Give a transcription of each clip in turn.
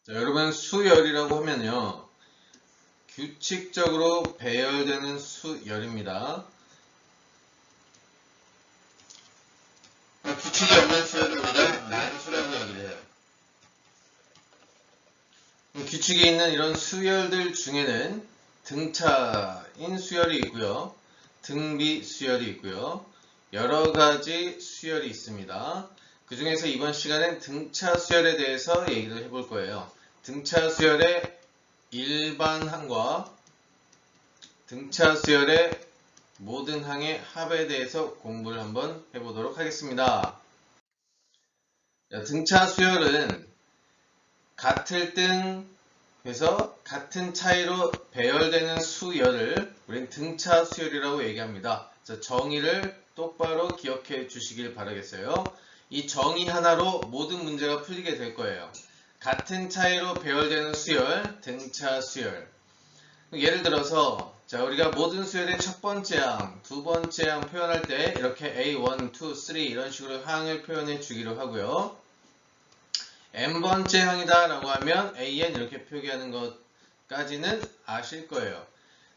자, 여러분 수열이라고 하면요. 규칙적으로 배열되는 수열입니다. 규칙이 없는 수열을 우리가 난수라고 얘기를 해요. 규칙이 있는 이런 수열들 중에는 등차인 수열이 있고요. 등비 수열이 있고요. 여러 가지 수열이 있습니다. 그 중에서 이번 시간엔 등차 수열에 대해서 얘기를 해볼 거예요. 등차 수열의 일반항과 등차 수열의 모든 항의 합에 대해서 공부를 한번 해보도록 하겠습니다. 등차 수열은 같을 등 해서 같은 차이로 배열되는 수열을 우리는 등차 수열이라고 얘기합니다. 정의를 똑바로 기억해 주시길 바라겠어요. 이 정의 하나로 모든 문제가 풀리게 될 거예요. 같은 차이로 배열되는 수열, 등차 수열. 예를 들어서 우리가 모든 수열의 첫 번째 항, 두 번째 항 표현할 때 이렇게 A1, 2, 3 이런 식으로 항을 표현해 주기로 하고요. n번째 항이다 라고 하면 AN 이렇게 표기하는 것까지는 아실 거예요.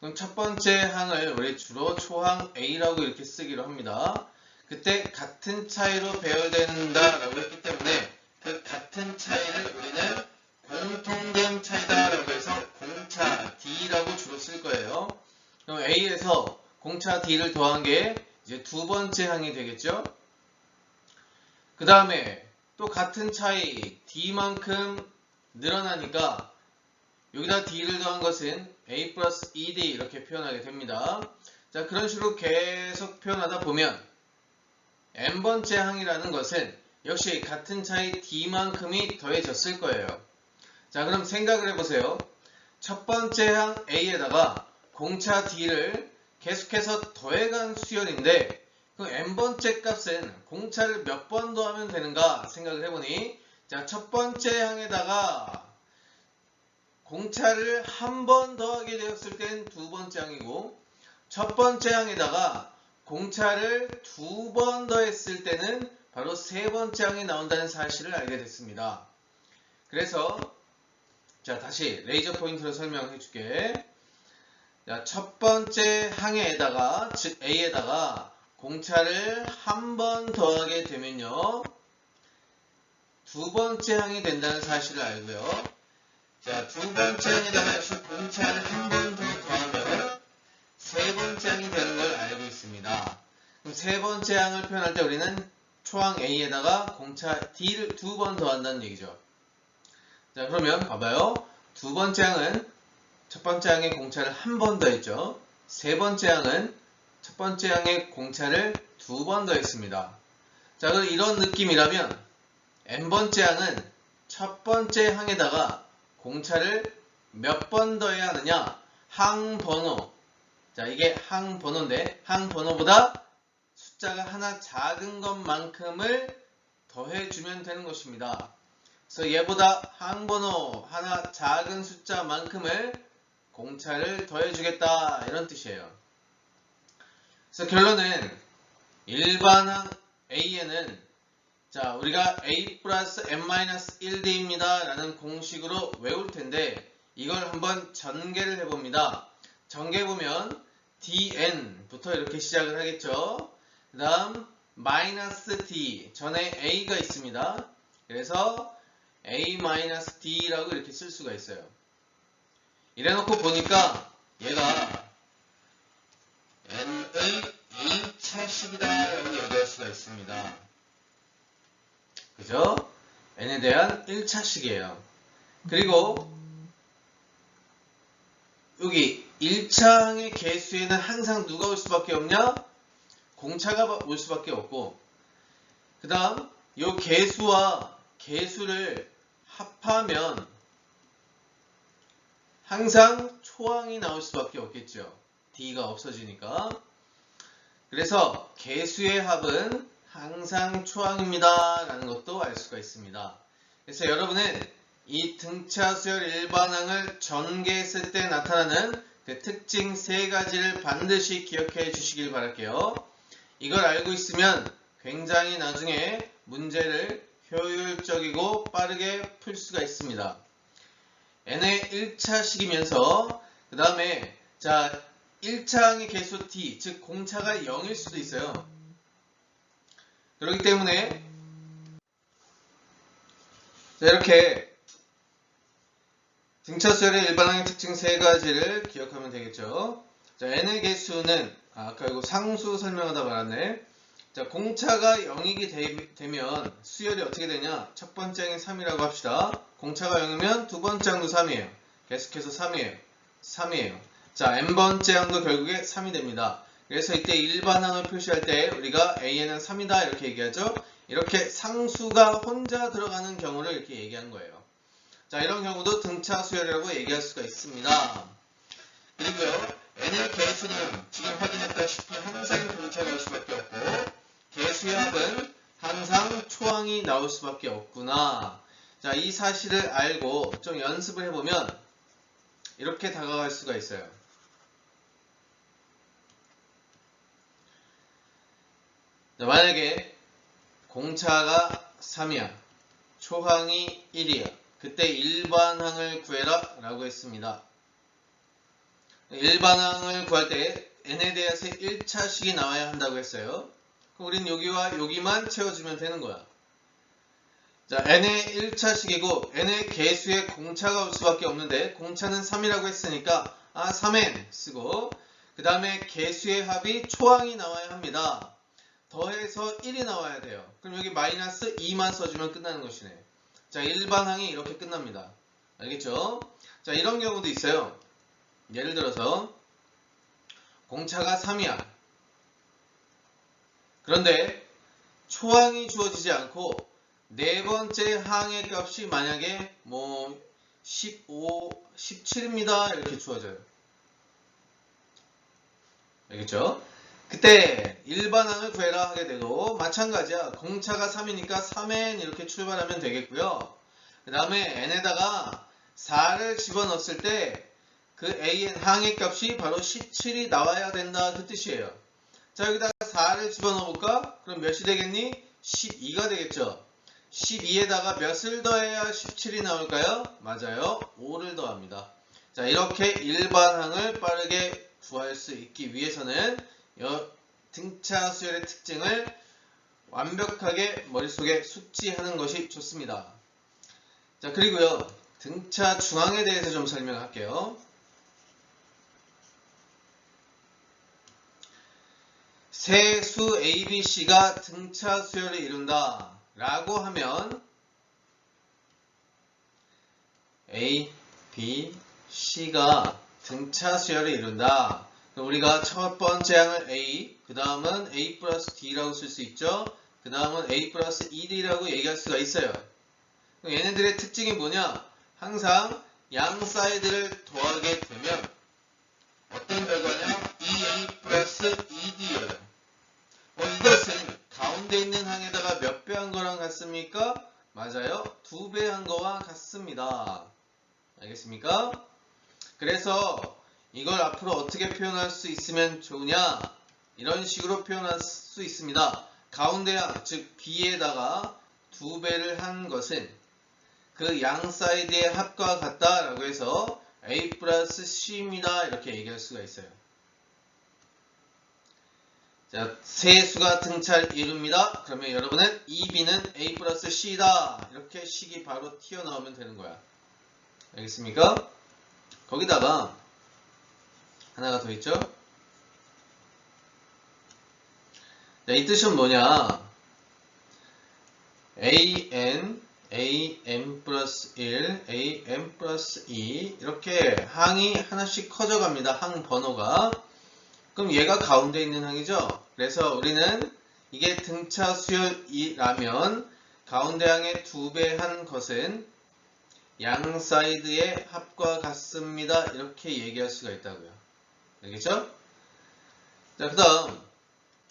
그럼 첫 번째 항을 우리 주로 초항 A라고 이렇게 쓰기로 합니다. 그때 같은 차이로 배열된다 라고 했기 때문에 그 같은 차이를 우리는 공통된 차이다 라고 해서 공차 D라고 주로 쓸 거예요. 그럼 A에서 공차 D를 더한 게 이제 두 번째 항이 되겠죠. 그 다음에 또 같은 차이 D만큼 늘어나니까 여기다 D를 더한 것은 A 플러스 2D 이렇게 표현하게 됩니다. 자, 그런 식으로 계속 표현하다 보면 n번째 항이라는 것은 역시 같은 차이 D만큼이 더해졌을 거예요. 자, 그럼 생각을 해보세요. 첫 번째 항 A에다가 공차 D를 계속해서 더해간 수열인데 그 n번째 값은 공차를 몇 번 더하면 되는가 생각을 해보니 자, 첫 번째 항에다가 공차를 한 번 더하게 되었을 땐 두 번째 항이고 첫 번째 항에다가 공차를 두 번 더했을 때는 바로 세 번째 항이 나온다는 사실을 알게 됐습니다. 그래서 자, 다시 레이저 포인트로 설명해 줄게. 자, 첫 번째 항에다가 즉 A에다가 공차를 한 번 더하게 되면요. 두 번째 항이 된다는 사실을 알고요. 자, 두 번째 항에다가 역시 공차를 한 번 더 더하면 세 번째 항이 되는 걸 알고 있습니다. 그럼 세 번째 항을 표현할 때 우리는 초항 A에다가 공차 D를 두 번 더한다는 얘기죠. 자, 그러면 봐봐요. 두 번째 항은 첫 번째 항의 공차를 한 번 더했죠. 세 번째 항은 첫 번째 항의 공차를 두 번 더했습니다. 자, 그럼 이런 느낌이라면 n번째 항은 첫 번째 항에다가 공차를 몇 번 더해야 하느냐? 항 번호. 자, 이게 항 번호인데 항 번호보다 숫자가 하나 작은 것만큼을 더해주면 되는 것입니다. 그래서 얘보다 항 번호 하나 작은 숫자만큼을 공차를 더해주겠다 이런 뜻이에요. 그래서 결론은 일반항 A에는 자, 우리가 A 플러스 n-1D입니다 라는 공식으로 외울 텐데 이걸 한번 전개를 해봅니다. 전개해보면 dn부터 이렇게 시작을 하겠죠. 그 다음 마이너스 d 전에 a가 있습니다. 그래서 a-d라고 이렇게 쓸 수가 있어요. 이래놓고 보니까 얘가 n의 1차식이다 라고 얘기할 수가 있습니다. 그죠? n에 대한 1차식이에요. 그리고 여기 1차항의 개수에는 항상 누가 올 수밖에 없냐? 공차가 올 수밖에 없고 그 다음 이 개수와 개수를 합하면 항상 초항이 나올 수밖에 없겠죠. D가 없어지니까. 그래서 개수의 합은 항상 초항입니다 라는 것도 알 수가 있습니다. 그래서 여러분은 이 등차 수열 일반항을 전개했을 때 나타나는 그 특징 세 가지를 반드시 기억해 주시길 바랄게요. 이걸 알고 있으면 굉장히 나중에 문제를 효율적이고 빠르게 풀 수가 있습니다. n의 1차식이면서 그 다음에 자 1차 항의 개수 t, 즉 공차가 0일 수도 있어요. 그렇기 때문에 자, 이렇게 등차 수열의 일반항의 특징 세 가지를 기억하면 되겠죠. 자, n의 개수는 아까 이거 상수 설명하다 말았네. 자, 공차가 0이게 되면 수열이 어떻게 되냐? 첫 번째 항이 3이라고 합시다. 공차가 0이면 두 번째 항도 3이에요. 계속해서 3이에요. 3이에요. 자, n번째 항도 결국에 3이 됩니다. 그래서 이때 일반항을 표시할 때 우리가 AN은 3이다 이렇게 얘기하죠. 이렇게 상수가 혼자 들어가는 경우를 이렇게 얘기한 거예요. 자, 이런 경우도 등차 수열이라고 얘기할 수가 있습니다. 그리고요, n의 개수는 지금 확인했다시피 항상 등차가 올 수밖에 없고 개수의 합은 항상 초항이 나올 수밖에 없구나. 자, 이 사실을 알고 좀 연습을 해보면 이렇게 다가갈 수가 있어요. 자, 만약에 공차가 3이야. 초항이 1이야. 그때 일반항을 구해라 라고 했습니다. 일반항을 구할 때 n에 대해서 1차식이 나와야 한다고 했어요. 그럼 우린 여기와 여기만 채워주면 되는 거야. 자, n의 1차식이고 n의 개수에 공차가 올 수밖에 없는데 공차는 3이라고 했으니까 3n 쓰고 그 다음에 개수의 합이 초항이 나와야 합니다. 더해서 1이 나와야 돼요. 그럼 여기 마이너스 2만 써주면 끝나는 것이네. 자, 일반항이 이렇게 끝납니다. 알겠죠? 자, 이런 경우도 있어요. 예를 들어서 공차가 3이야. 그런데 초항이 주어지지 않고 네 번째 항의 값이 만약에 15, 17입니다. 이렇게 주어져요. 알겠죠? 그때 일반항을 구해라 하게 되고 마찬가지야. 공차가 3이니까 3n 이렇게 출발하면 되겠고요. 그 다음에 n에다가 4를 집어넣었을 때 그 an 항의 값이 바로 17이 나와야 된다 그 뜻이에요. 자, 여기다가 4를 집어넣어볼까? 그럼 몇이 되겠니? 12가 되겠죠. 12에다가 몇을 더해야 17이 나올까요? 맞아요. 5를 더합니다. 자, 이렇게 일반항을 빠르게 구할 수 있기 위해서는 등차 수열의 특징을 완벽하게 머릿속에 숙지하는 것이 좋습니다. 자, 그리고요, 등차 중항에 대해서 좀 설명할게요. 세 수 A, B, C가 등차 수열을 이룬다 라고 하면 A, B, C가 등차 수열을 이룬다. 그럼 우리가 첫 번째 항을 A, 그 다음은 A 플러스 D라고 쓸 수 있죠. 그 다음은 A 플러스 ED라고 얘기할 수가 있어요. 그럼 얘네들의 특징이 뭐냐? 항상 양 사이드를 더하게 되면 어떤 결과냐? EA 플러스 ED예요. 이것은 가운데 있는 항에다가 몇 배 한 거랑 같습니까? 맞아요. 2배 한 거와 같습니다. 알겠습니까? 그래서 이걸 앞으로 어떻게 표현할 수 있으면 좋으냐? 이런 식으로 표현할 수 있습니다. 가운데 항, 즉 B에다가 2배를 한 것은 그 양 사이드의 합과 같다라고 해서 A 플러스 C입니다. 이렇게 얘기할 수가 있어요. 자, 세 수가 등차를 이룹니다. 그러면 여러분은 2B는 A 플러스 C다. 이렇게 식이 바로 튀어나오면 되는 거야. 알겠습니까? 거기다가 하나가 더 있죠? 자, 이 뜻은 뭐냐? AN, AM 플러스 1, AM 플러스 2 이렇게 항이 하나씩 커져갑니다. 항 번호가. 그럼 얘가 가운데 있는 항이죠. 그래서 우리는 이게 등차 수열이라면 가운데 항의 2배 한 것은 양 사이드의 합과 같습니다. 이렇게 얘기할 수가 있다고요. 알겠죠? 자, 그 다음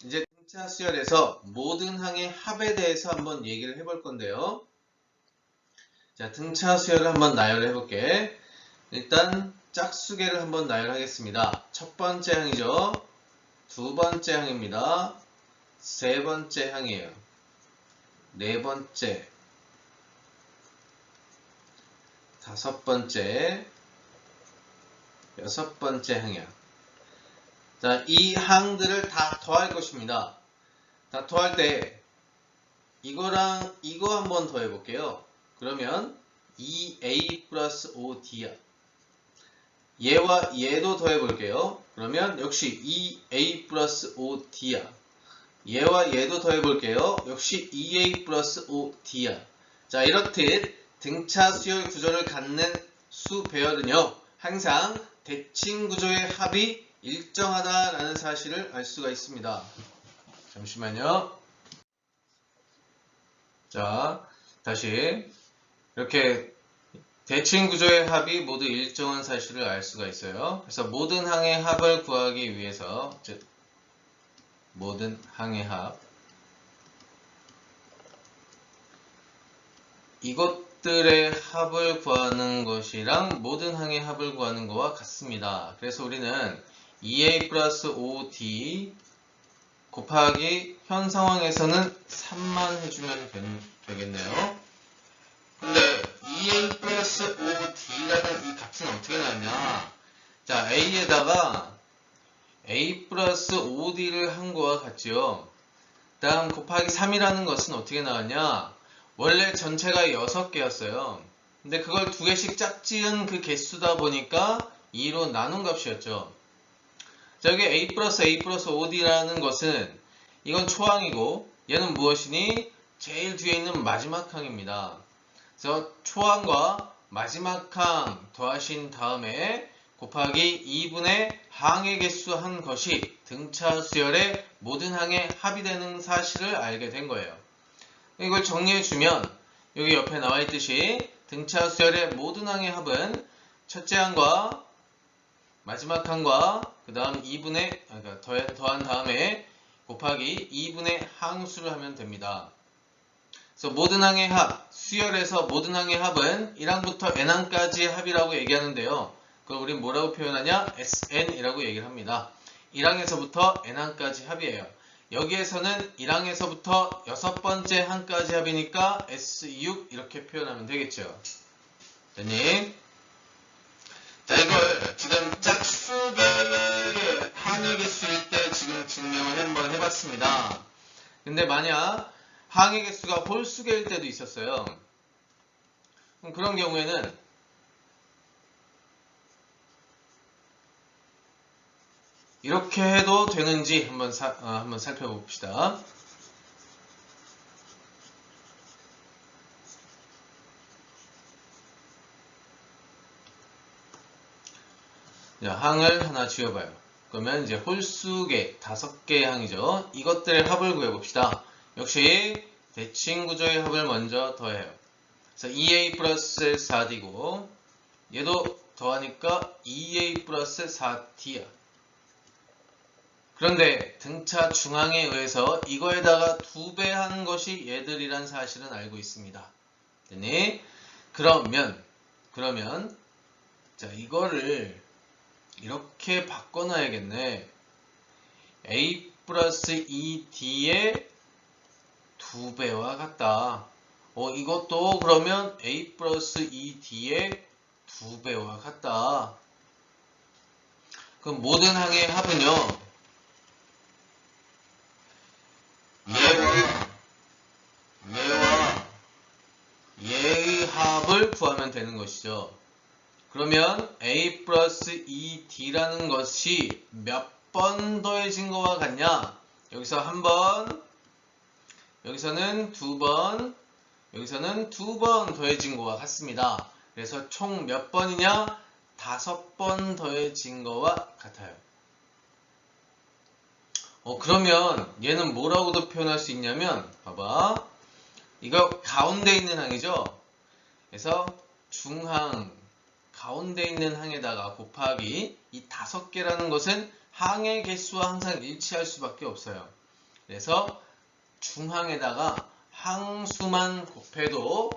이제 등차 수열에서 모든 항의 합에 대해서 한번 얘기를 해볼 건데요. 자, 등차 수열을 한번 나열을 해볼게. 일단 짝수계를 한번 나열하겠습니다. 첫 번째 항이죠. 두 번째 항입니다. 세 번째 항이에요. 네 번째, 다섯 번째, 여섯 번째 항이야. 자, 이 항들을 다 더할 것입니다. 다 더할 때 이거랑 이거 한번 더해 볼게요. 그러면 2a 플러스 5d야. 얘와 얘도 더해 볼게요. 그러면 역시 2a 플러스 5d야. 얘와 얘도 더해 볼게요. 역시 2a 플러스 5d야. 자, 이렇듯 등차 수열 구조를 갖는 수 배열은요, 항상 대칭 구조의 합이 일정하다라는 사실을 알 수가 있습니다. 잠시만요. 자, 다시 이렇게 대칭 구조의 합이 모두 일정한 사실을 알 수가 있어요. 그래서 모든 항의 합을 구하기 위해서, 즉 모든 항의 합, 이것들의 합을 구하는 것이랑 모든 항의 합을 구하는 것과 같습니다. 그래서 우리는 2a 플러스 5d 곱하기 현 상황에서는 3만 해주면 되겠네요. 근데 2a 플러스 5d라는 이 값은 어떻게 나왔냐? 자, a에다가 a 플러스 5d를 한 거와 같지요. 다음 곱하기 3이라는 것은 어떻게 나왔냐? 원래 전체가 6개였어요. 근데 그걸 2개씩 짝지은 그 개수다 보니까 2로 나눈 값이었죠. 자, 여기 a 플러스 5d라는 것은 이건 초항이고 얘는 무엇이니? 제일 뒤에 있는 마지막 항입니다. 그래서 초항과 마지막 항 더하신 다음에 곱하기 2분의 항의 개수 한 것이 등차 수열의 모든 항의 합이 되는 사실을 알게 된 거예요. 이걸 정리해주면 여기 옆에 나와 있듯이 등차 수열의 모든 항의 합은 첫째 항과 마지막 항과 그 다음 2분의 그러니까 더한 다음에 곱하기 2분의 항수를 하면 됩니다. 그래서 모든 항의 합, 수열에서 모든 항의 합은 1항부터 n항까지의 합이라고 얘기하는데요. 그걸 우린 뭐라고 표현하냐? SN이라고 얘기를 합니다. 1항에서부터 n항까지 합이에요. 여기에서는 1항에서부터 여섯 번째 항까지 합이니까 S6 이렇게 표현하면 되겠죠. 됐니? 자, 이걸 지금 짝수개의 항의 개수일 때 지금 증명을 한번 해봤습니다. 근데 만약 항의 개수가 홀수개일 때도 있었어요. 그럼 그런 경우에는 이렇게 해도 되는지 한번 살펴봅시다. 자, 항을 하나 지어봐요. 그러면 이제 홀수개, 5개의 항이죠. 이것들의 합을 구해봅시다. 역시 대칭 구조의 합을 먼저 더해요. 그래서 2a 플러스 4d고 얘도 더하니까 2a 플러스 4d야. 그런데 등차 중항에 의해서 이거에다가 2배 하는 것이 얘들이란 사실은 알고 있습니다. 됐니? 그러면 자, 이거를 이렇게 바꿔놔야겠네. a 플러스 2d의 2배와 같다. 이것도 그러면 a 플러스 2d의 2배와 같다. 그럼 모든 항의 합은요, 얘의 합을 구하면 되는 것이죠. 그러면 a 플러스 2d라는 것이 몇 번 더해진 것과 같냐? 여기서 한 번, 여기서는 2번, 여기서는 2번 더해진 것과 같습니다. 그래서 총 몇 번이냐? 5번 더해진 것과 같아요. 그러면 얘는 뭐라고도 표현할 수 있냐면, 봐봐. 이거 가운데 있는 항이죠? 그래서 중항, 가운데 있는 항에다가 곱하기 이 5개라는 것은 항의 개수와 항상 일치할 수밖에 없어요. 그래서 중항에다가 항수만 곱해도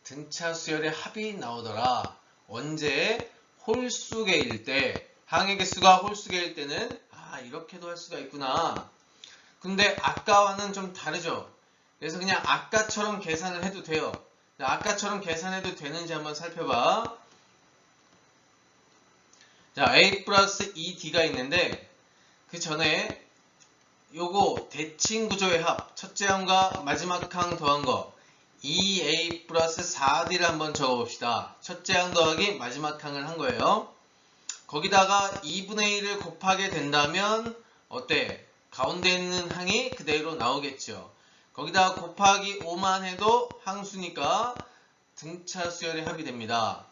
등차 수열의 합이 나오더라. 언제? 홀수개일 때. 항의 개수가 홀수개일 때는 이렇게도 할 수가 있구나. 근데 아까와는 좀 다르죠. 그래서 그냥 아까처럼 계산을 해도 돼요. 자, 아까처럼 계산해도 되는지 한번 살펴봐. 자, a 플러스 2d가 있는데 그 전에 요거 대칭 구조의 합, 첫째 항과 마지막 항 더한 거 2a 플러스 4d를 한번 적어봅시다. 첫째 항 더하기 마지막 항을 한 거예요. 거기다가 2분의 1을 곱하게 된다면 어때? 가운데 있는 항이 그대로 나오겠죠. 거기다가 곱하기 5만 해도 항수니까 등차 수열의 합이 됩니다.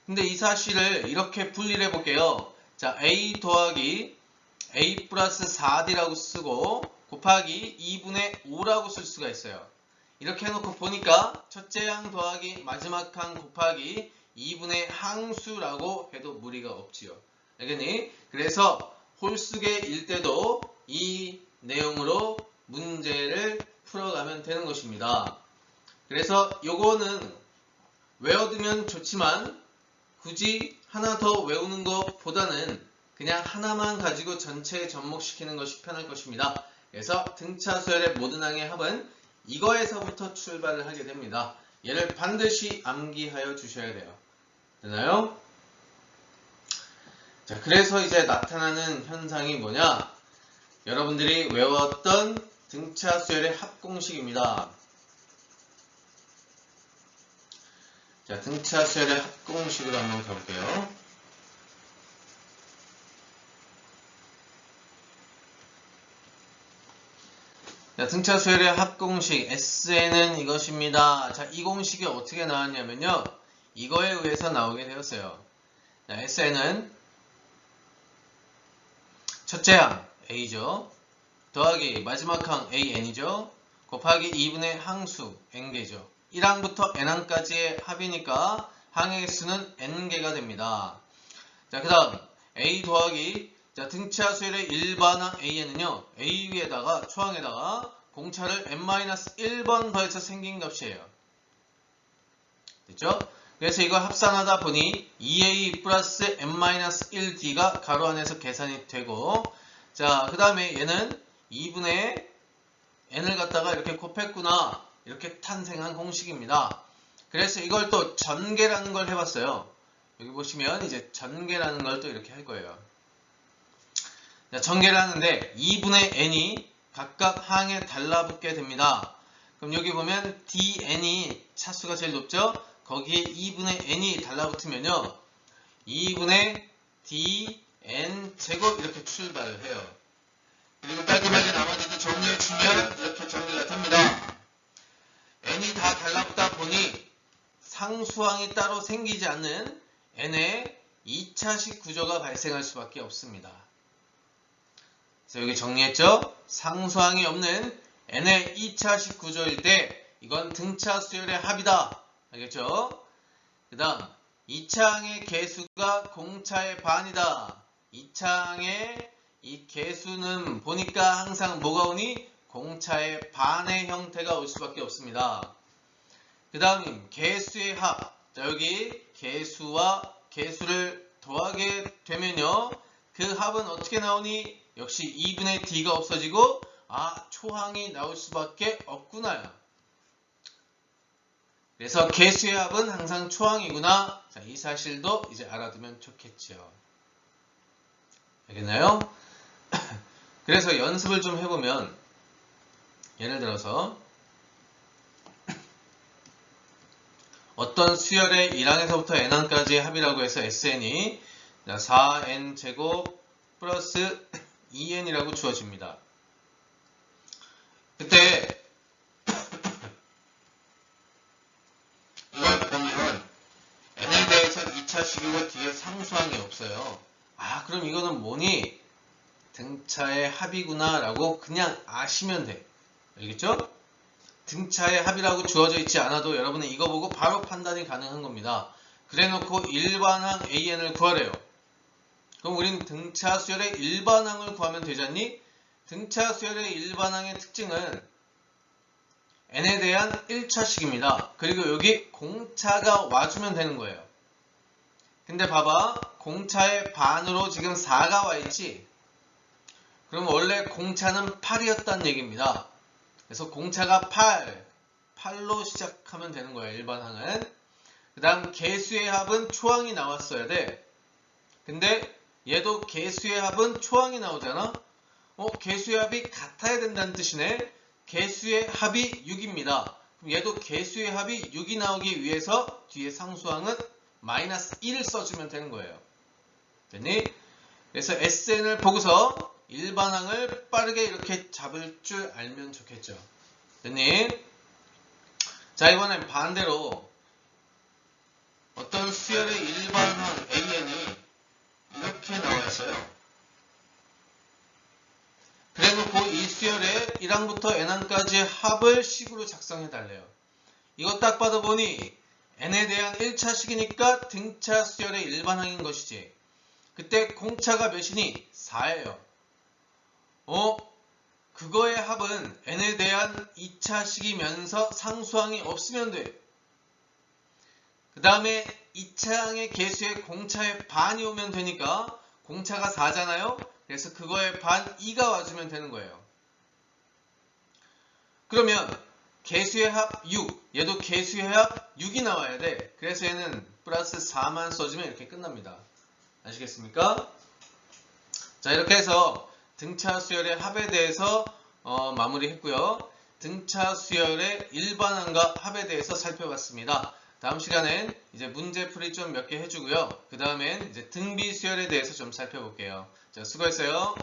근데 이 사실을 이렇게 분리를 해볼게요. 자, a 더하기 a 플러스 4d라고 쓰고 곱하기 2분의 5라고 쓸 수가 있어요. 이렇게 해놓고 보니까 첫째 항 더하기 마지막 항 곱하기 2분의 항수라고 해도 무리가 없지요. 알겠니? 그래서 홀수계일 때도 이 내용으로 문제를 풀어가면 되는 것입니다. 그래서 요거는 외워두면 좋지만 굳이 하나 더 외우는 것보다는 그냥 하나만 가지고 전체에 접목시키는 것이 편할 것입니다. 그래서 등차 수열의 모든 항의 합은 이거에서부터 출발을 하게 됩니다. 얘를 반드시 암기하여 주셔야 돼요. 되나요? 자, 그래서 이제 나타나는 현상이 뭐냐? 여러분들이 외웠던 등차 수열의 합 공식입니다. 자, 등차 수열의 합 공식으로 한번 가볼게요. 자, 등차 수열의 합 공식 Sn은 이것입니다. 자, 이 공식이 어떻게 나왔냐면요. 이거에 의해서 나오게 되었어요. 자, Sn은 첫째 항 A죠. 더하기 마지막 항 AN이죠. 곱하기 2분의 항수 N개죠. 1항부터 N항까지의 합이니까 항의 개수는 N개가 됩니다. 자, 그 다음 A 더하기 자, 등차 수열의 일반항 AN은요. A 위에다가 초항에다가 공차를 n-1번 더해서 생긴 값이에요. 됐죠? 그래서 이걸 합산하다 보니 2a 플러스 n-1d가 가로 안에서 계산이 되고 자, 그 다음에 얘는 2분의 n을 갖다가 이렇게 곱했구나 이렇게 탄생한 공식입니다. 그래서 이걸 또 전개라는 걸 해봤어요. 여기 보시면 이제 전개라는 걸 또 이렇게 할 거예요. 자, 전개를 하는데 2분의 n이 각각 항에 달라붙게 됩니다. 그럼 여기 보면 dn이 차수가 제일 높죠? 거기에 2분의 n이 달라붙으면요. 2분의 dn 제곱 이렇게 출발을 해요. 그리고 깔끔하게 나머지도 정리해 주면 이렇게 정리가 됩니다. n이 다 달라붙다 보니 상수항이 따로 생기지 않는 n의 2차식 구조가 발생할 수밖에 없습니다. 그래서 여기 정리했죠? 상수항이 없는 n의 2차식 구조일 때 이건 등차 수열의 합이다. 알겠죠? 그 다음 2차항의 개수가 공차의 반이다. 2차항의 이 개수는 보니까 항상 뭐가 오니? 공차의 반의 형태가 올 수밖에 없습니다. 그 다음 개수의 합. 자, 여기 개수와 개수를 더하게 되면요. 그 합은 어떻게 나오니? 역시 2분의 d가 없어지고 초항이 나올 수밖에 없구나요. 그래서 개수의 합은 항상 초항이구나. 자, 이 사실도 이제 알아두면 좋겠죠. 알겠나요? 그래서 연습을 좀 해보면 예를 들어서 어떤 수열의 1항에서부터 n항까지의 합이라고 해서 SN이 4n제곱 플러스 2n이라고 주어집니다. 그때 이걸 보면 n에 대해서 2차식이고 뒤에 상수항이 없어요. 그럼 이거는 뭐니? 등차의 합이구나 라고 그냥 아시면 돼. 알겠죠? 등차의 합이라고 주어져 있지 않아도 여러분은 이거 보고 바로 판단이 가능한 겁니다. 그래놓고 일반항 AN을 구하래요. 그럼 우린 등차 수열의 일반항을 구하면 되잖니? 등차 수열의 일반항의 특징은 n에 대한 1차식입니다. 그리고 여기 공차가 와주면 되는 거예요. 근데 봐봐. 공차의 반으로 지금 4가 와있지? 그럼 원래 공차는 8이었다는 얘기입니다. 그래서 공차가 8, 8로 시작하면 되는 거예요. 일반항은. 그 다음 개수의 합은 초항이 나왔어야 돼. 근데 얘도 개수의 합은 초항이 나오잖아. 개수의 합이 같아야 된다는 뜻이네. 개수의 합이 6입니다. 그럼 얘도 개수의 합이 6이 나오기 위해서 뒤에 상수항은 마이너스 1을 써주면 되는 거예요. 됐니? 그래서 SN을 보고서 일반항을 빠르게 이렇게 잡을 줄 알면 좋겠죠. 됐니? 자, 이번엔 반대로 어떤 수열의 일반항 AN이 이렇게 나와 있어요. 그래놓고 이 수열의 1항부터 n항까지의 합을 식으로 작성해 달래요. 이거 딱 봐도 보니 n에 대한 1차식이니까 등차 수열의 일반항인 것이지. 그때 공차가 몇이니? 4예요. 그거의 합은 n에 대한 2차식이면서 상수항이 없으면 돼. 그 다음에 2차항의 개수의 공차의 반이 오면 되니까 공차가 4잖아요. 그래서 그거의 반 2가 와주면 되는 거예요. 그러면 개수의 합 6, 얘도 개수의 합 6이 나와야 돼. 그래서 얘는 플러스 4만 써주면 이렇게 끝납니다. 아시겠습니까? 자, 이렇게 해서 등차 수열의 합에 대해서 마무리했고요. 등차 수열의 일반항과 합에 대해서 살펴봤습니다. 다음 시간엔 이제 문제풀이 좀 몇 개 해주고요. 그 다음엔 이제 등비 수열에 대해서 좀 살펴볼게요. 자, 수고했어요.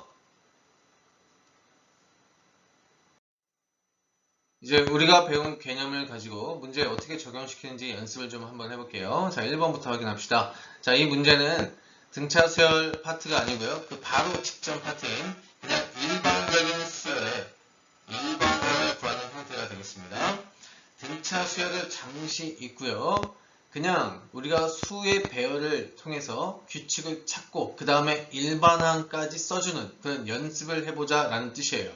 이제 우리가 배운 개념을 가지고 문제에 어떻게 적용시키는지 연습을 좀 한번 해볼게요. 자, 1번부터 확인합시다. 자, 이 문제는 등차 수열 파트가 아니고요. 그 바로 직전 파트인 그냥 일반적인 수열의 일반항을 구하는 형태가 되겠습니다. 등차 수열을 잠시 있고요. 그냥 우리가 수의 배열을 통해서 규칙을 찾고 그 다음에 일반항까지 써주는 그런 연습을 해보자 라는 뜻이에요.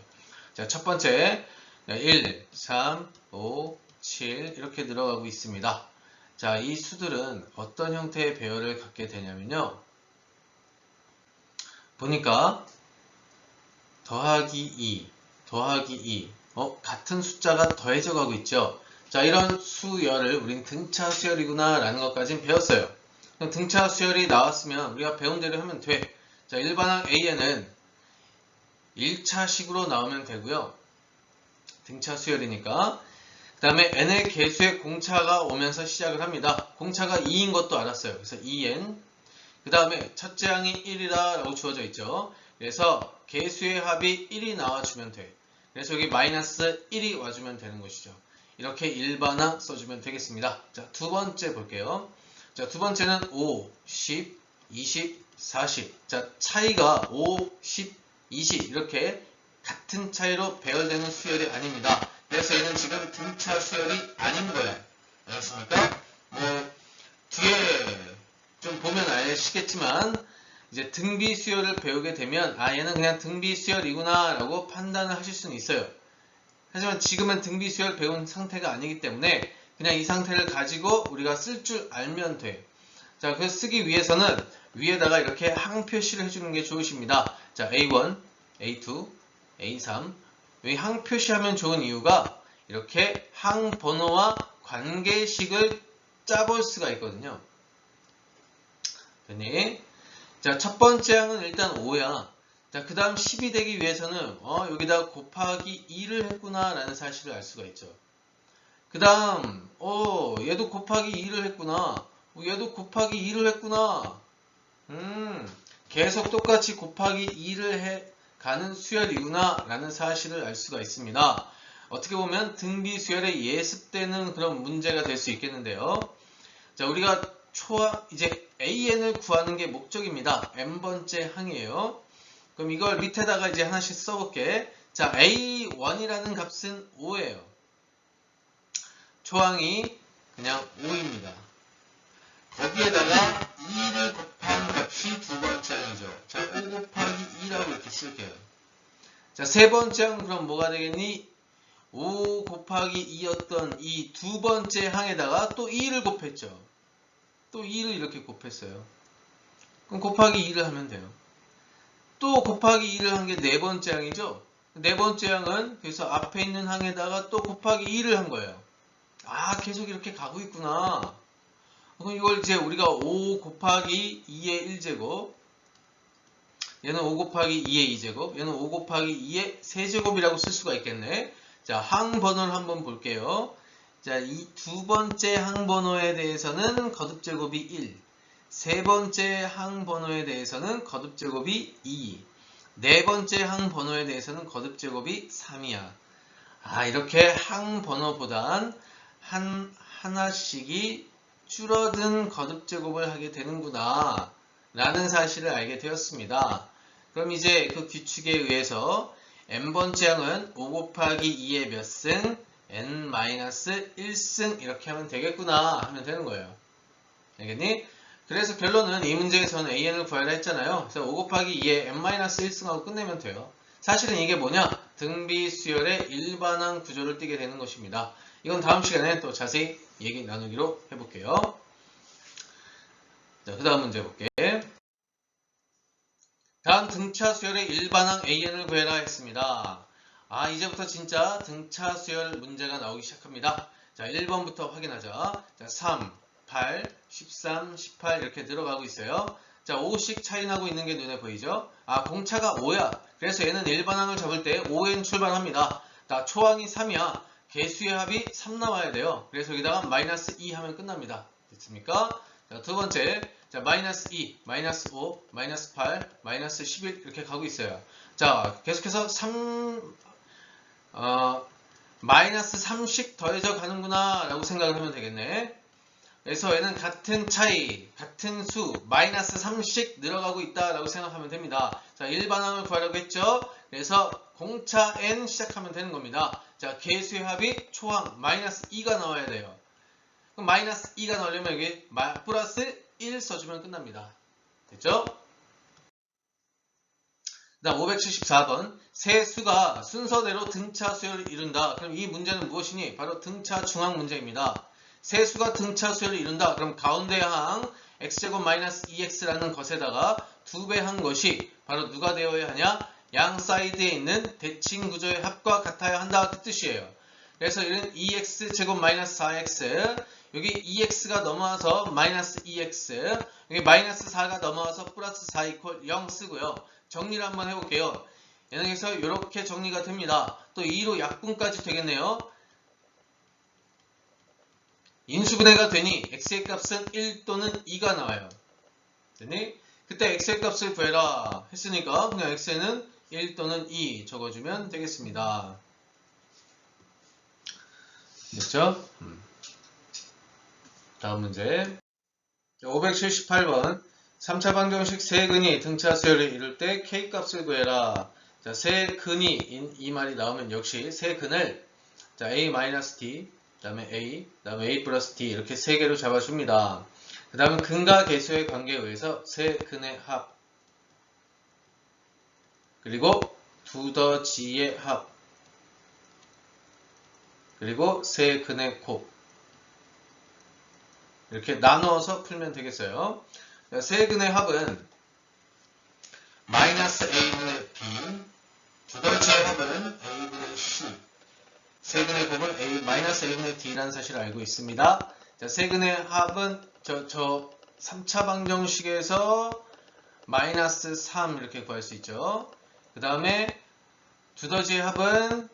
자, 첫 번째 1, 3, 5, 7 이렇게 늘어가고 있습니다. 자, 이 수들은 어떤 형태의 배열을 갖게 되냐면요. 보니까 더하기 2, 더하기 2 같은 숫자가 더해져 가고 있죠. 자, 이런 수열을 우린 등차 수열이구나 라는 것까지는 배웠어요. 그럼 등차 수열이 나왔으면 우리가 배운 대로 하면 돼. 자, 일반항 AN은 1차식으로 나오면 되고요. 등차 수열이니까. 그 다음에 n의 개수의 공차가 오면서 시작을 합니다. 공차가 2인 것도 알았어요. 그래서 2n. 그 다음에 첫째 항이 1이다 라고 주어져 있죠. 그래서 개수의 합이 1이 나와주면 돼. 그래서 여기 마이너스 1이 와주면 되는 것이죠. 이렇게 일반항 써주면 되겠습니다. 자, 두 번째 볼게요. 자, 두 번째는 5, 10, 20, 40. 자, 차이가 5, 10, 20 이렇게 같은 차이로 배열되는 수열이 아닙니다. 그래서 얘는 지금 등차 수열이 아닌 거예요. 알겠습니까? 뒤에 좀 보면 아시겠지만 이제 등비 수열을 배우게 되면 얘는 그냥 등비 수열이구나 라고 판단을 하실 수는 있어요. 하지만 지금은 등비 수열 배운 상태가 아니기 때문에 그냥 이 상태를 가지고 우리가 쓸 줄 알면 돼. 자, 그 쓰기 위해서는 위에다가 이렇게 항 표시를 해주는 게 좋으십니다. 자, A1, A2, A3 여기 항 표시하면 좋은 이유가 이렇게 항 번호와 관계식을 짜볼 수가 있거든요. 됐니? 자, 첫 번째 항은 일단 5야. 자, 그 다음 10이 되기 위해서는 여기다 곱하기 2를 했구나 라는 사실을 알 수가 있죠. 그 다음 얘도 곱하기 2를 했구나. 얘도 곱하기 2를 했구나. 계속 똑같이 곱하기 2를 가는 수열이구나 라는 사실을 알 수가 있습니다. 어떻게 보면 등비 수열에 예습되는 그런 문제가 될 수 있겠는데요. 자, 우리가 이제 AN을 구하는 게 목적입니다. n번째 항이에요. 그럼 이걸 밑에다가 이제 하나씩 써볼게. 자, A1이라는 값은 5예요. 초항이 그냥 5입니다. 거기에다가 2를 곱한 값이 두 번째 항이죠. 자, 5 곱하기 2라고 이렇게 쓸게요. 자, 세 번째 항은 그럼 뭐가 되겠니? 5 곱하기 2였던 이 두 번째 항에다가 또 2를 곱했죠. 또 2를 이렇게 곱했어요. 그럼 곱하기 2를 하면 돼요. 또 곱하기 2를 한 게 네 번째 항이죠. 네 번째 항은 그래서 앞에 있는 항에다가 또 곱하기 2를 한 거예요. 아, 계속 이렇게 가고 있구나. 그럼 이걸 이제 우리가 5 곱하기 2의 1제곱, 얘는 5 곱하기 2의 2제곱, 얘는 5 곱하기 2의 세제곱이라고 쓸 수가 있겠네. 자, 항번호를 한번 볼게요. 자, 이 두 번째 항번호에 대해서는 거듭제곱이 1, 세 번째 항번호에 대해서는 거듭제곱이 2, 네 번째 항번호에 대해서는 거듭제곱이 3이야. 아, 이렇게 항번호보단 하나씩이 줄어든 거듭제곱을 하게 되는구나 라는 사실을 알게 되었습니다. 그럼 이제 그 규칙에 의해서 n번째 항은 5 곱하기 2의 몇 승? n-1승 이렇게 하면 되겠구나 하면 되는 거예요. 알겠니? 그래서 결론은 이 문제에서는 an을 구하라 했잖아요. 그래서 5 곱하기 2의 n-1승하고 끝내면 돼요. 사실은 이게 뭐냐? 등비수열의 일반항 구조를 띠게 되는 것입니다. 이건 다음 시간에 또 자세히 얘기 나누기로 해볼게요. 자, 그 다음 문제 볼게. 다음 등차 수열의 일반항 an을 구해라 했습니다. 아, 이제부터 진짜 등차 수열 문제가 나오기 시작합니다. 자, 1번부터 확인하자. 자, 3, 8, 13, 18 이렇게 들어가고 있어요. 자, 5씩 차이 나고 있는 게 눈에 보이죠? 아, 공차가 5야. 그래서 얘는 일반항을 잡을 때 5n 출발합니다. 나 초항이 3이야. 개수의 합이 3 나와야 돼요. 그래서 여기다가 마이너스 2 하면 끝납니다. 됐습니까? 자, 두 번째. 자, 마이너스 2, 마이너스 5, 마이너스 8, 마이너스 11 이렇게 가고 있어요. 자, 계속해서 마이너스 3씩 더해져 가는구나 라고 생각을 하면 되겠네. 그래서 얘는 같은 차이, 같은 수, 마이너스 3씩 늘어가고 있다 라고 생각하면 됩니다. 자, 일반항을 구하려고 했죠. 그래서 공차 n 시작하면 되는 겁니다. 자, 개수의 합이 초항 마이너스 2가 나와야 돼요. 그럼 마이너스 2가 나오려면 여기 플러스 1 써주면 끝납니다. 됐죠? 다음 574번 세 수가 순서대로 등차 수열을 이룬다. 그럼 이 문제는 무엇이니? 바로 등차 중항 문제입니다. 세 수가 등차 수열을 이룬다. 그럼 가운데 항 x제곱 마이너스 2x라는 것에다가 2배 한 것이 바로 누가 되어야 하냐? 양 사이드에 있는 대칭 구조의 합과 같아야 한다. 그 뜻이에요. 그래서 이런 2x제곱 마이너스 4x 여기 2x가 넘어와서 마이너스 2x 여기 마이너스 4가 넘어와서 플러스 4 이퀄 0 쓰고요. 정리를 한번 해볼게요. 얘는 그래서 이렇게 정리가 됩니다. 또 2로 약분까지 되겠네요. 인수분해가 되니 x의 값은 1 또는 2가 나와요. 됐니? 그때 x의 값을 구해라 했으니까 그냥 x는 1 또는 2 적어주면 되겠습니다. 됐죠? 다음 문제 578번 3차 방정식 세 근이 등차 수열을 이룰 때 k값을 구해라. 자, 세 근이 이 말이 나오면 역시 세 근을 자, a-d 그 다음에 a, 그 다음에 a 플러스 d 이렇게 세 개로 잡아줍니다. 그 다음에 근과 개수의 관계에 의해서 세 근의 합 그리고 두더지의 합 그리고 세 근의 곱 이렇게 나누어서 풀면 되겠어요. 세 근의 합은 마이너스 a분의 b, 두더지의 합은 a분의 c, 세 근의 곱은 마이너스 a분의 d라는 사실을 알고 있습니다. 자, 세 근의 합은 저 3차 방정식에서 마이너스 3 이렇게 구할 수 있죠. 그 다음에 두더지의 합은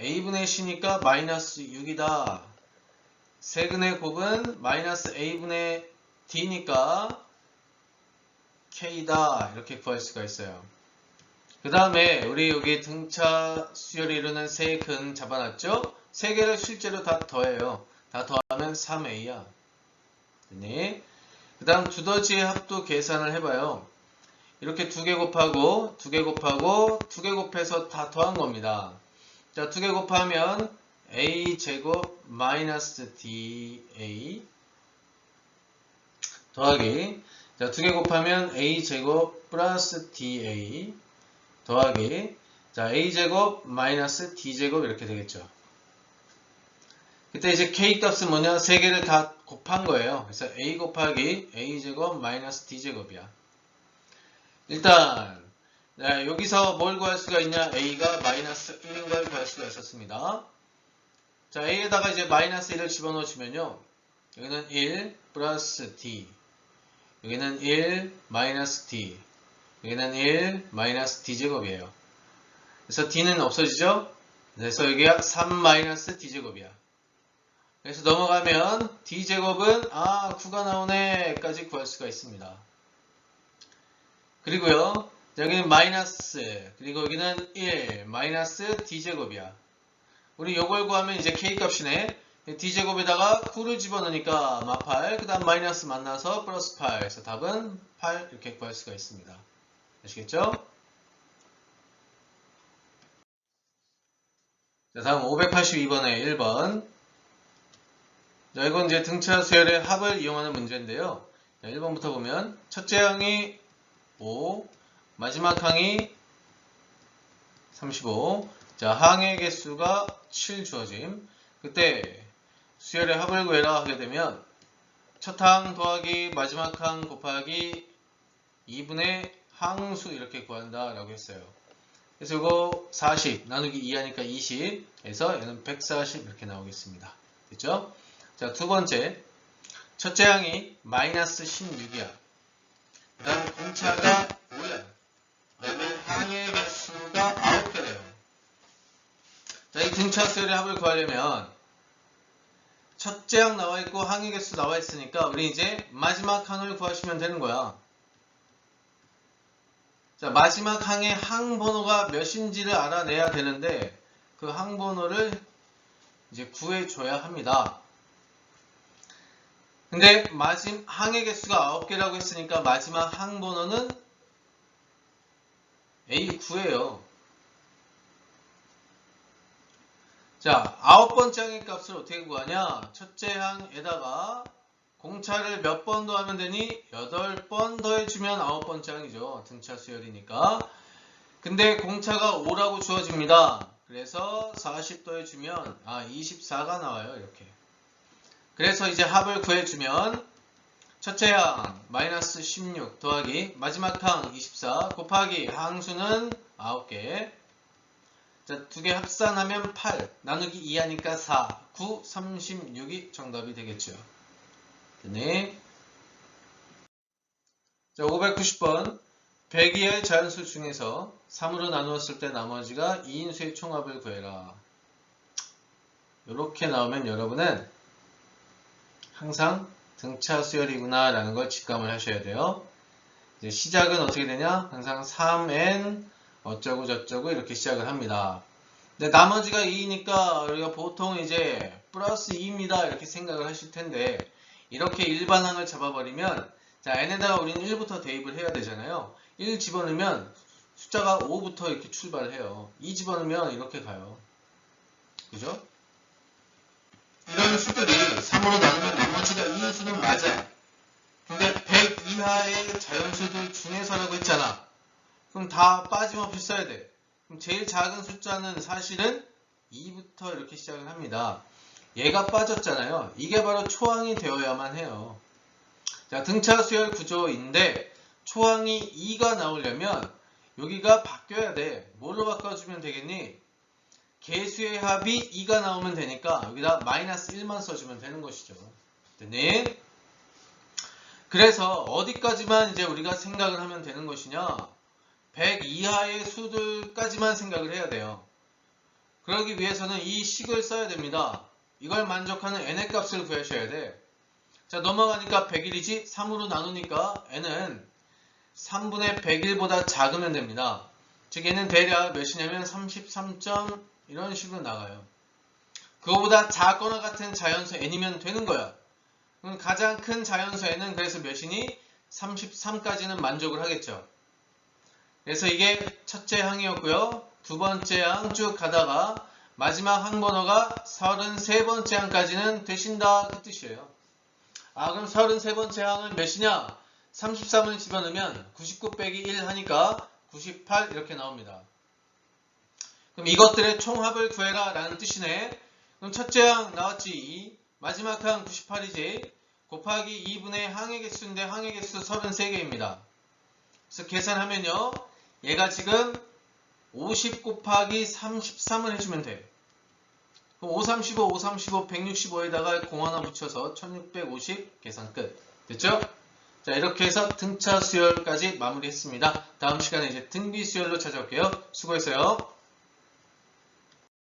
a분의 c니까 마이너스 6이다. 세근의 곱은 마이너스 a분의 d니까 k다 이렇게 구할 수가 있어요. 그 다음에 우리 여기 등차 수열을 이루는 세 근 잡아놨죠? 세 개를 실제로 다 더해요. 다 더하면 3a야. 네. 그 다음 두더지의 합도 계산을 해봐요. 이렇게 2개 곱하고 2개 곱하고 2개 곱해서 다 더한 겁니다. 자, 2개 곱하면 a 제곱 마이너스 da 더하기 자, 2개 곱하면 a 제곱 플러스 da 더하기 자, a 제곱 마이너스 d 제곱 이렇게 되겠죠. 그때 이제 k 값은 뭐냐? 세 개를 다 곱한 거예요. 그래서 a 곱하기 a 제곱 마이너스 d 제곱이야. 일단 여기서 뭘 구할 수가 있냐? a가 마이너스 1인 걸 구할 수가 있었습니다. 자, a에다가 이제 마이너스 1을 집어넣으시면요. 여기는 1 플러스 d, 여기는 1 마이너스 d, 여기는 1 마이너스 d제곱이에요. 그래서 d는 없어지죠? 그래서 여기가 3 마이너스 d제곱이야. 그래서 넘어가면 d제곱은 9가 나오네 까지 구할 수가 있습니다. 그리고요, 여기는 마이너스, 그리고 여기는 1 마이너스 d제곱이야. 우리 요걸 구하면 이제 k값이네. d제곱에다가 9를 집어넣으니까 8, 그 다음 마이너스 만나서 플러스 8. 그래서 답은 8 이렇게 구할 수가 있습니다. 아시겠죠? 자, 다음 582번에 1번. 자, 이건 이제 등차 수열의 합을 이용하는 문제인데요. 자, 1번부터 보면 첫째 항이 5, 마지막 항이 35. 자, 항의 개수가 7 주어짐. 그때 수열의 합을 구해라 하게 되면 첫 항 더하기 마지막 항 곱하기 2분의 항수 이렇게 구한다 라고 했어요. 그래서 이거 40 나누기 2 하니까 20 해서 얘는 140 이렇게 나오겠습니다. 됐죠? 자, 두 번째, 첫째 항이 마이너스 16이야. 그 다음 공차가 5야. 그러면 항의 개수가 9개 돼요. 자, 이 등차 수열의 합을 구하려면 첫째 항 나와 있고 항의 개수 나와 있으니까 우리 이제 마지막 항을 구하시면 되는 거야. 자, 마지막 항의 항 번호가 몇인지를 알아내야 되는데 그 항 번호를 이제 구해줘야 합니다. 근데 항의 개수가 9개라고 했으니까 마지막 항 번호는 A9예요. 자, 9번째 항의 값을 어떻게 구하냐? 첫째 항에다가 공차를 몇 번 더하면 되니? 8번 더해주면 9번째 항이죠. 등차 수열이니까. 근데 공차가 5라고 주어집니다. 그래서 40 더해주면 24가 나와요. 이렇게. 그래서 이제 합을 구해주면 첫째 항 마이너스 16 더하기 마지막 항 24 곱하기 항수는 9개. 자, 두 개 합산하면 8 나누기 2 하니까 4 9 36이 정답이 되겠죠. 네. 자, 590번 100이하의 자연수 중에서 3으로 나누었을 때 나머지가 2인수의 총합을 구해라. 이렇게 나오면 여러분은 항상 등차 수열이구나 라는 걸 직감을 하셔야 돼요. 이제 시작은 어떻게 되냐? 항상 3n 어쩌고 저쩌고 이렇게 시작을 합니다. 근데 나머지가 2니까 우리가 보통 이제 플러스 2입니다 이렇게 생각을 하실 텐데 이렇게 일반항을 잡아버리면 자, n에다가 우리는 1부터 대입을 해야 되잖아요. 1 집어넣으면 숫자가 5부터 이렇게 출발을 해요. 2 집어넣으면 이렇게 가요. 그죠? 이런 수들이 3으로 나누면 나머지가 2인수는 맞아요. 근데 100 이하의 자연수들 중에서라고 했잖아. 그럼 다 빠짐없이 써야 돼. 그럼 제일 작은 숫자는 사실은 2부터 이렇게 시작을 합니다. 얘가 빠졌잖아요. 이게 바로 초항이 되어야만 해요. 자, 등차 수열 구조인데 초항이 2가 나오려면 여기가 바뀌어야 돼. 뭘로 바꿔주면 되겠니? 개수의 합이 2가 나오면 되니까 여기다 마이너스 1만 써주면 되는 것이죠. 됐니? 그래서 어디까지만 이제 우리가 생각을 하면 되는 것이냐? 100 이하의 수들까지만 생각을 해야 돼요. 그러기 위해서는 이 식을 써야 됩니다. 이걸 만족하는 n의 값을 구하셔야 돼. 자, 넘어가니까 100일이지 3으로 나누니까 n은 3분의 100일보다 작으면 됩니다. 즉 얘는 대략 몇이냐면 33. 이런 식으로 나가요. 그거보다 작거나 같은 자연수 n이면 되는 거야. 그럼 가장 큰 자연수 n은 그래서 몇이니? 33까지는 만족을 하겠죠. 그래서 이게 첫째 항이었고요. 두 번째 항 쭉 가다가 마지막 항 번호가 33번째 항까지는 되신다 그 뜻이에요. 그럼 33번째 항은 몇이냐? 33을 집어넣으면 99 빼기 1 하니까 98 이렇게 나옵니다. 그럼 이것들의 총합을 구해라 라는 뜻이네. 그럼 첫째 항 나왔지 2, 마지막 항 98이지 곱하기 2분의 항의 개수인데 항의 개수 33개입니다. 그래서 계산하면요. 얘가 지금 50 곱하기 33을 해주면 돼. 그럼 535, 535, 165에다가 0 하나 붙여서 1650 계산 끝. 됐죠? 자, 이렇게 해서 등차 수열까지 마무리했습니다. 다음 시간에 이제 등비 수열로 찾아올게요. 수고했어요.